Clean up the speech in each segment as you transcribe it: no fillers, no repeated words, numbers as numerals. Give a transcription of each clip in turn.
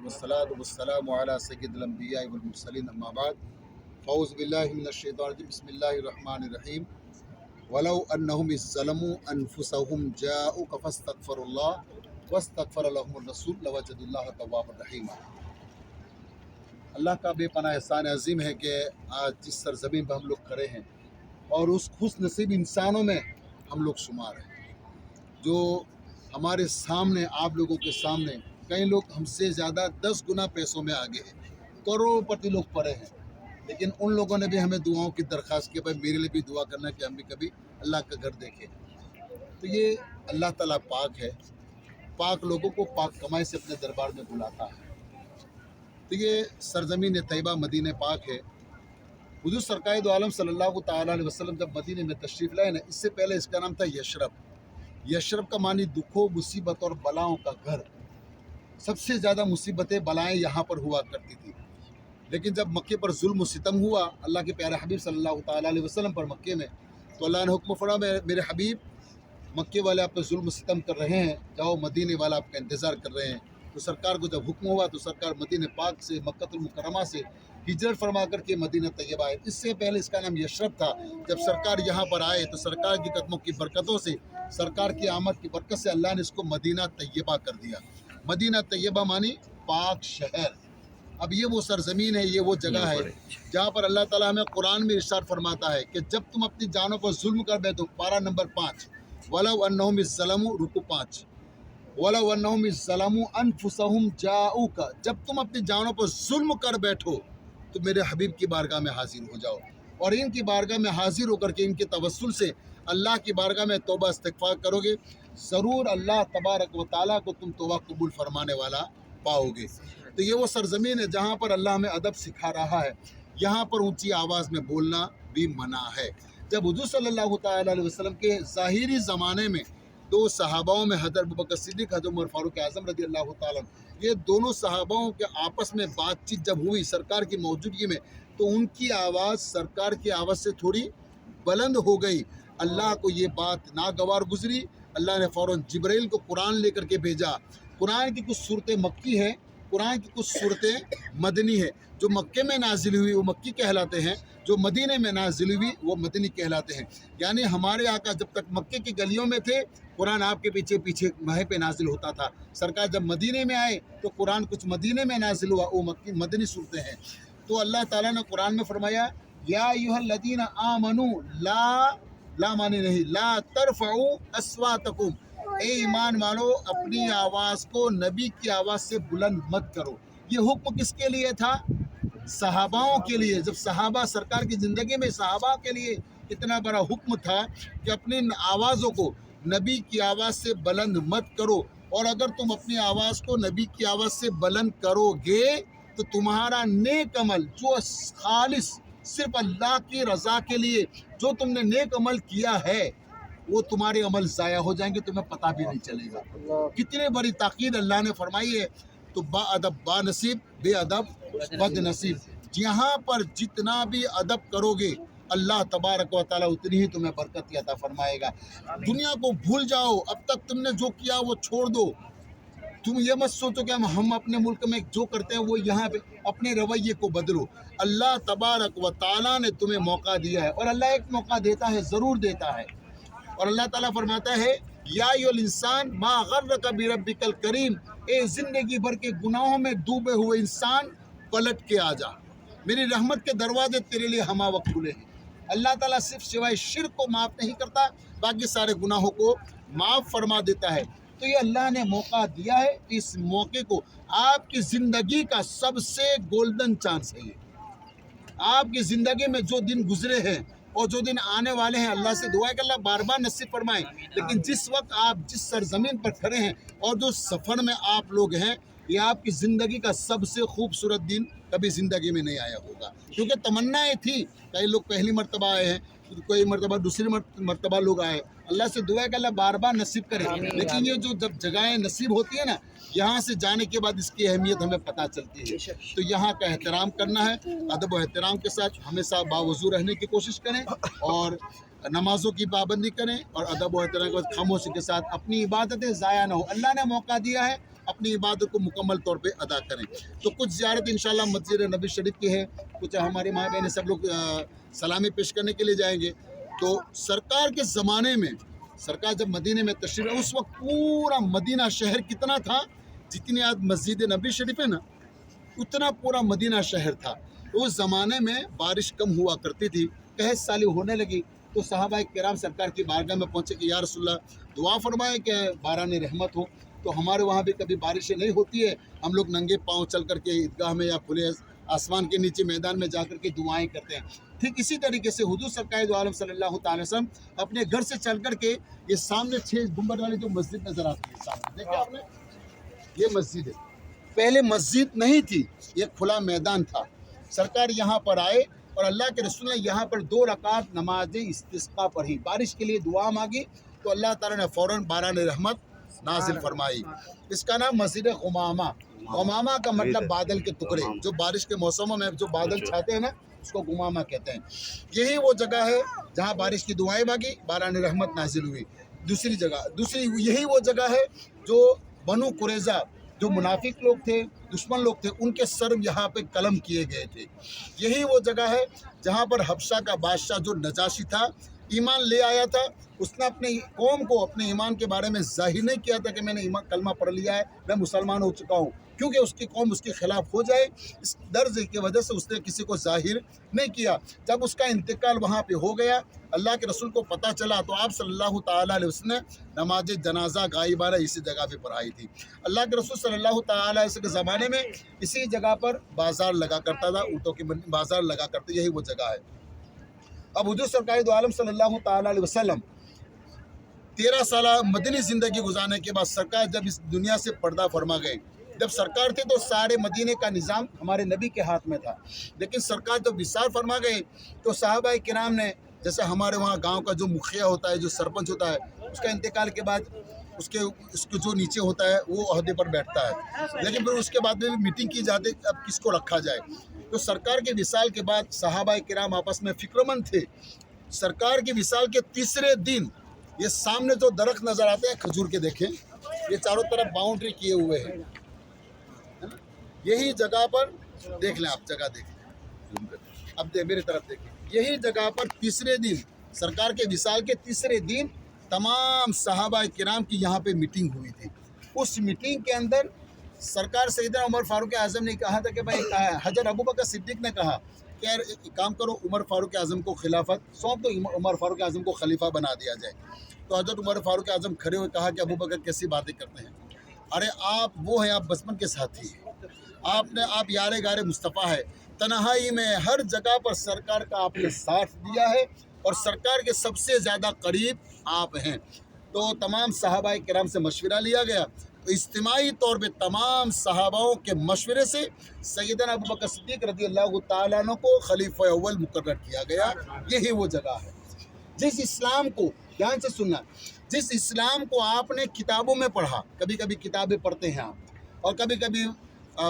वस्सलातु वस्सलामु अला सय्यिदिल अंबिया वल मुरसलीन अम्मा बाद फ़ऊज़ु बिल्लाहि मिनश शैतानिर रजीम बिस्मिल्लाहिर रहमानिर रहीम वलौ अन्नहुम इज़्ज़लमू अनफुसहुम जाऊक फस्तगफिरुल्लाह वस्तगफर लहुमुर रसूल लवजदुल्लाह तव्वाबर रहीमा। अल्लाह का बेपनाह एहसान अजीम है कि आज जिस सरजमीन पर हम लोग खड़े हैं और उस खुश नसीब इंसानों में हम लोग शुमार हैं, जो हमारे सामने आप लोगों के सामने कई लोग हमसे ज़्यादा 10 गुना पैसों में आगे हैं, करोड़पति लोग पड़े हैं, लेकिन उन लोगों ने भी हमें दुआओं की दरख्वास्त की, भाई मेरे लिए भी दुआ करना कि हम भी कभी अल्लाह का घर देखें। तो ये अल्लाह ताला पाक है, पाक लोगों को पाक कमाई से अपने दरबार में बुलाता है। तो ये सरजमीन तैयबा मदीने पाक है। हुज़ूर सरकार दो आलम सल्लल्लाहु तआला अलैहि वसल्लम जब मदीने में तशरीफ़ लाए ना, इससे पहले इसका नाम था यशरब। यशरब का मानी दुखों, मुसीबत और बलाओं का घर। सबसे ज़्यादा मुसीबतें बलाएं यहाँ पर हुआ करती थी। लेकिन जब मक्के पर जुल्म सितम हुआ अल्लाह के प्यारे हबीब सल्लल्लाहु तआला अलैहि वसल्लम पर मक्के में, तो अल्लाह ने हुक्म फरमाया, मेरे हबीब मक्के वाले आप पर जुल्म सितम कर रहे हैं, जाओ मदीने वाला आपका इंतज़ार कर रहे हैं। तो सरकार को जब हुक्म हुआ तो सरकार मदीने पाक से, मक्कतुल मुकर्रमा से हिजरत फरमा करके मदीना तैयबा आए। इससे पहले इसका नाम यशरब था। जब सरकार यहाँ पर आए तो सरकार की कदमों की बरकतों से, सरकार की आमद की बरकत से अल्लाह ने इसको मदीना तैयबा कर दिया। मदीना तैयबा मानी पाक शहर। अब ये वो सरजमीन है, ये वो जगह है जहाँ पर अल्लाह ताला हमें कुरान में इरशाद फरमाता है कि जब तुम अपनी जानों पर जुल्म कर बैठो, पारा नंबर 5, वलौ अन्नहुम इज़्ज़लमू, रुकू 5, वलौ अन्नहुम इज़्ज़लमू अनफुसहुम जाऊका, जब तुम अपनी जानों पर जुल्म कर बैठो तो मेरे हबीब की बारगाह में हाजिर हो जाओ, और इनकी बारगाह में हाजिर होकर के इनके तवस्सुल से अल्लाह की बारगाह में तौबा इस्तिग़फ़ार करोगे, ज़रूर अल्लाह तबारक व तआला को तुम तौबा कबूल फरमाने वाला पाओगे। तो ये वो सरजमीन है जहाँ पर अल्लाह हमें अदब सिखा रहा है। यहाँ पर ऊंची आवाज़ में बोलना भी मना है। जब हुज़ूर सल्लल्लाहु तआला अलैहि वसल्लम के ज़ाहिरी ज़माने में दो सहाबाओं में हज़रत अबू बकर सिद्दीक़, हज़रत उमर फारूक आज़म रज़ी अल्लाह तआला, ये दोनों सहाबाओं के आपस में बातचीत जब हुई सरकार की मौजूदगी में, तो उनकी आवाज़ सरकार की आवाज़ से थोड़ी बुलंद हो गई। अल्लाह को ये बात नागवार गुजरी। अल्लाह ने फ़ौरन जिब्राइल को कुरान लेकर के भेजा। कुरान की कुछ सूरतें मक्की हैं, कुरान की कुछ सूरतें मदनी है। जो मक्के में नाजिल हुई वो मक्की कहलाते हैं, जो मदीने में नाजिल हुई वो मदनी कहलाते हैं। यानी हमारे आका जब तक मक्के की गलियों में थे, कुरान आपके पीछे पीछे वहीं पे नाजिल होता था। सरकार जब मदीने में आए तो कुरान कुछ मदीने में नाजिल हुआ, वो मक्की मदनी सूरतें हैं। तो अल्लाह ताला ने कुरान में फरमाया, या अय्युहल्लज़ीना आमनू, ला माने नहीं, ला तरफ़ऊ अस्वातकुम, ए ईमान वालो अपनी आवाज़ को नबी की आवाज़ से बुलंद मत करो। ये हुक्म किसके लिए था? सहाबाओं के लिए। जब सहाबा सरकार की ज़िंदगी में सहाबा के लिए इतना बड़ा हुक्म था कि अपनी आवाज़ों को नबी की आवाज़ से बुलंद मत करो, और अगर तुम अपनी आवाज़ को नबी की आवाज़ से बुलंद करोगे तो तुम्हारा नेक अमल जो खालिस सिर्फ अल्लाह की रज़ा के लिए जो तुमने नेक अमल किया है, वो तुम्हारे अमल ज़ाया हो जाएंगे, तुम्हें पता भी नहीं चलेगा। कितनी बड़ी ताकीद अल्लाह ने फरमाई है। तो बाअदब बानसीब, बेअदब बदनसीब। यहाँ पर जितना भी अदब करोगे अल्लाह तबारक व तआला उतनी ही तुम्हें बरकत अता फरमाएगा। दुनिया को भूल जाओ, अब तक तुमने जो किया वो छोड़ दो। तुम ये मत सोचो कि हम अपने मुल्क में जो करते हैं वो यहाँ पे, अपने रवैये को बदलो। अल्लाह तबारक व तआला ने तुम्हें मौका दिया है, और अल्लाह एक मौका देता है, ज़रूर देता है। और अल्लाह ताला फरमाता है, या अय्युहल इंसान मा गर्रका बिरब्बिकल करीम, ए ज़िंदगी भर के गुनाहों में डूबे हुए इंसान पलट के आ जा, मेरी रहमत के दरवाजे तेरे लिए हमा वक्त खुले हैं। अल्लाह ताला सिर्फ सिवाय शिर्क को माफ़ नहीं करता, बाकी सारे गुनाहों को माफ़ फरमा देता है। तो ये अल्लाह ने मौका दिया है। इस मौके को आपकी ज़िंदगी का सबसे गोल्डन चांस है। ये आपकी ज़िंदगी में जो दिन गुजरे हैं और जो दिन आने वाले हैं, अल्लाह से दुआ है कि अल्लाह बार बार नसीब फरमाए। लेकिन जिस वक्त आप जिस सरजमीन पर खड़े हैं और जो सफ़र में आप लोग हैं, ये आपकी ज़िंदगी का सबसे खूबसूरत दिन कभी ज़िंदगी में नहीं आया होगा। क्योंकि तमन्नाएँ थी, कई लोग पहली मरतबा आए हैं, कोई मरतबा दूसरी मरतबा लोग आए। अल्लाह से दुआ है कि अल्लाह बार बार नसीब करे। लेकिन ये जो जब जगहें नसीब होती है ना, यहाँ से जाने के बाद इसकी अहमियत हमें पता चलती है। तो यहाँ का एहतराम करना है, अदब व एहतराम के साथ हमेशा बावजू रहने की कोशिश करें, और नमाज़ों की पाबंदी करें, और अदब व एहतराम के साथ खामोशी के साथ अपनी इबादतें ज़ाया ना हो। अल्लाह ने मौका दिया है, अपनी इबादत को मुकम्मल तौर पे अदा करें। तो कुछ ज़ियारत इंशाल्लाह मस्जिद नबी शरीफ की है, कुछ हमारे माँ बहन सब लोग सलामी पेश करने के लिए जाएंगे। तो सरकार के ज़माने में, सरकार जब मदीने में तशरीफ़ है, उस वक्त पूरा मदीना शहर कितना था, जितनी आज मस्जिद नबी शरीफ है ना, उतना पूरा मदीना शहर था। तो उस ज़माने में बारिश कम हुआ करती थी, कहत साली होने लगी, तो सहाबा किराम सरकार की बारगाह में पहुँचे कि या रसूलल्लाह दुआ फरमाएं कि बारान रहमत हो। तो हमारे वहाँ भी कभी बारिशें नहीं होती है, हम लोग नंगे पाँव चल करके ईदगाह में या खुले आसमान के नीचे मैदान में जा करके दुआएं करते हैं। ठीक इसी तरीके से हुजूर सरकार दो आलम सल्लल्लाहु अलैहि वसल्लम अपने घर से चल करके ये सामने 6 गुंबद वाली जो मस्जिद नज़र आती है सामने, देखिए आपने, ये मस्जिद है। पहले मस्जिद नहीं थी, ये खुला मैदान था। सरकार यहाँ पर आए और अल्लाह के रसूल ने यहाँ पर 2 रकात नमाज इस्तिस्का पढ़ी, बारिश के लिए दुआ मांगी, तो अल्लाह ताला ने फ़ौरन बारान रहमत नाजिल फरमाई। इसका नाम मस्जिद गुमामा, गुमामा का मतलब बादल के टुकड़े, जो बारिश के मौसमों में जो बादल छाते हैं ना, उसको गुमामा कहते हैं। यही वो जगह है जहाँ बारिश की दुआएं मांगी, बारान रहमत नाजिल हुई। दूसरी यही वो जगह है जो बनु कुरैज़ा, जो मुनाफिक लोग थे, दुश्मन लोग थे, उनके सर यहाँ पे कलम किए गए थे। यही वो जगह है जहाँ पर हबशा का बादशाह जो नजाशी था, ईमान ले आया था। उसने अपने कौम को अपने ईमान के बारे में जाहिर नहीं किया था कि मैंने ईमान कलमा पढ़ लिया है, मैं मुसलमान हो चुका हूँ, क्योंकि उसकी कौम उसके खिलाफ हो जाए, इस दर्ज की वजह से उसने किसी को जाहिर नहीं किया। जब उसका इंतकाल वहाँ पे हो गया, अल्लाह के रसूल को पता चला, तो आप सल्लल्लाहु ताला अलैहि वसल्लम ने नमाज जनाजा गायबाना इसी जगह पे पढ़ाई थी। अल्लाह के रसूल सल्लल्लाहु ताला अलैहि वसल्लम के ज़माने में इसी जगह पर बाजार लगा करता था, ऊँटों की बाजार लगा करते, यही वो जगह है। अब हुजूर सरकार दो आलम सल्लल्लाहु ताला अलैहि वसल्लम 13 साल मदनी ज़िंदगी गुजारने के बाद सरकार जब इस दुनिया से पर्दा फरमा गए, जब सरकार थे तो सारे मदीने का निज़ाम हमारे नबी के हाथ में था, लेकिन सरकार जब विसार फरमा गए तो सहाबा किराम ने, जैसे हमारे वहाँ गांव का जो मुखिया होता है, जो सरपंच होता है, उसका इंतकाल के बाद उसके जो नीचे होता है वो अहदे पर बैठता है, लेकिन फिर उसके बाद में भी मीटिंग की जाती है अब किसको रखा जाए। तो सरकार के विसाल के बाद सहाबा किराम आपस में फिक्रमंद थे। सरकार के विसाल के तीसरे दिन ये सामने जो दरख्त नज़र आते हैं खजूर के, देखें, ये चारों तरफ बाउंड्री किए हुए हैं, है ना, यही जगह पर देख लें आप, जगह देख लें, अब मेरी तरफ देखें, यही जगह पर तीसरे दिन, सरकार के विसाल के तीसरे दिन तमाम सहाबा किराम की यहाँ पे मीटिंग हुई थी। उस मीटिंग के अंदर सरकार सैयदना उमर फारूक आज़म ने कहा था कि भाई, हज़रत अबू बकर सिद्दीक ने कहा कि यार एक काम करो, उमर फारूक आज़म को खिलाफत सौंप दो, उमर फारूक आज़म को खलीफा बना दिया जाए। तो हज़रत उमर फारूक आज़म खड़े हुए कहा कि अबू बकर कैसी बातें करते हैं, अरे आप वो हैं, आप बचपन के साथी हैं, आप यारे गारे मुस्तफ़ा है, तन्हाई में हर जगह पर सरकार का आपने साथ दिया है और सरकार के सबसे ज़्यादा करीब आप हैं। तो तमाम सहाबाए किराम से मशवरा लिया गया, तो इज्तिमाई तौर पे तमाम सहाबाओं के मशवरे से सैयदना अबू बकर सिद्दीक रज़ी अल्लाह तआला अन्हु को खलीफा अव्वल मुकर्रर किया गया। यही वो जगह है जिस इस्लाम को, ध्यान से सुनना, जिस इस्लाम को आपने किताबों में पढ़ा, कभी कभी किताबें पढ़ते हैं आप और कभी कभी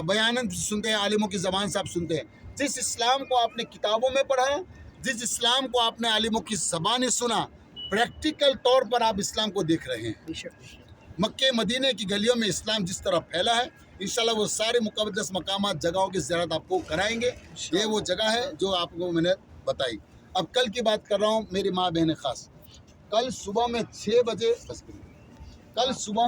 बयान सुनते हैं, आलिमों की ज़बान से आप सुनते हैं, जिस इस्लाम को आपने किताबों में पढ़ा, जिस इस्लाम को आपने आलिमों की ज़बान सुना, प्रैक्टिकल तौर पर आप इस्लाम को देख रहे हैं। मक्के मदीने की गलियों में इस्लाम जिस तरह फैला है, इंशाल्लाह वो सारे मुक़द्दस मकामात जगहों की ज़ियारत आपको कराएंगे। ये वो जगह है जो आपको मैंने बताई। अब कल की बात कर रहा हूँ, मेरी माँ बहन ख़ास, कल सुबह में 6 बजे, कल सुबह